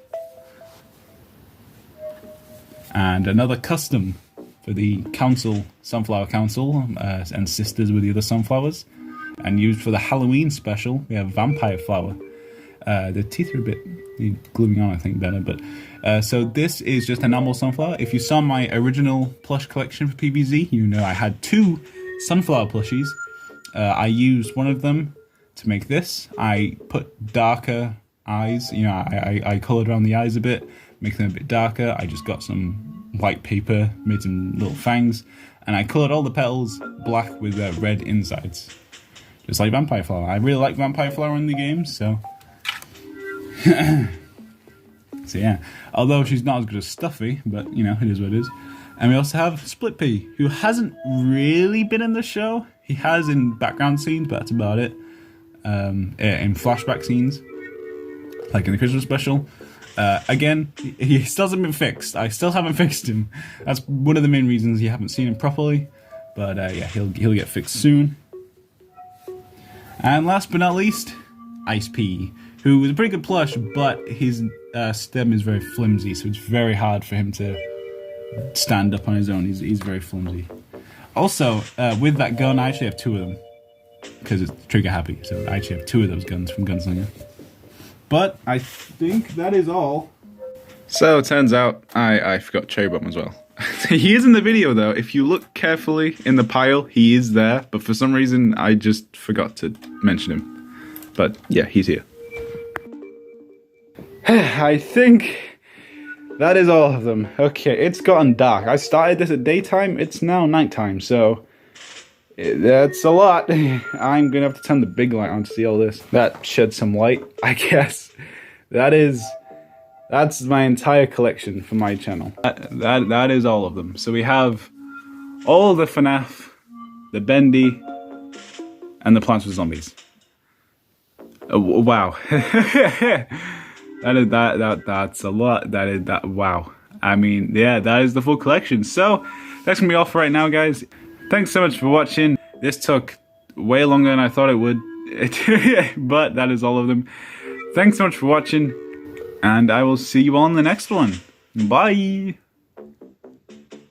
And another custom for the council, Sunflower Council, and sisters with the other sunflowers. And used for the Halloween special, we have Vampire Flower. The teeth are a bit gluing on, I think, better. But so this is just a normal sunflower. If you saw my original plush collection for PBZ, you know I had 2 sunflower plushies. I used one of them to make this. I put darker eyes. You know, I colored around the eyes a bit, make them a bit darker. I just got some white paper, made some little fangs, and I colored all the petals black with red insides. Just like Vampire Flower. I really like Vampire Flower in the game, so... so yeah. Although she's not as good as Stuffy, but, you know, it is what it is. And we also have Split Pea, who hasn't really been in the show. He has in background scenes, but that's about it. In flashback scenes, like in the Christmas special. Again, he still hasn't been fixed. I still haven't fixed him. That's one of the main reasons you haven't seen him properly. But yeah, he'll get fixed soon. And last but not least, Ice Pea, who was a pretty good plush, but his stem is very flimsy, so it's very hard for him to stand up on his own. He's very flimsy. Also, with that gun, I actually have 2 of them, because it's trigger happy, so I actually have 2 of those guns from Gunslinger. But I think that is all. So it turns out I forgot Cherry Bomb as well. He is in the video though. If you look carefully in the pile, he is there, but for some reason I just forgot to mention him. But yeah, he's here. I think that is all of them. Okay, it's gotten dark. I started this at daytime, it's now nighttime, so that's a lot. I'm gonna have to turn the big light on to see all this. That sheds some light, I guess. That's my entire collection for my channel. That is all of them. So we have all the FNAF, the Bendy, and the Plants vs Zombies. Wow. That's a lot. That wow. I mean, yeah, that is the full collection. So that's gonna be all for right now, guys. Thanks so much for watching. This took way longer than I thought it would, but that is all of them. Thanks so much for watching, and I will see you all in the next one. Bye!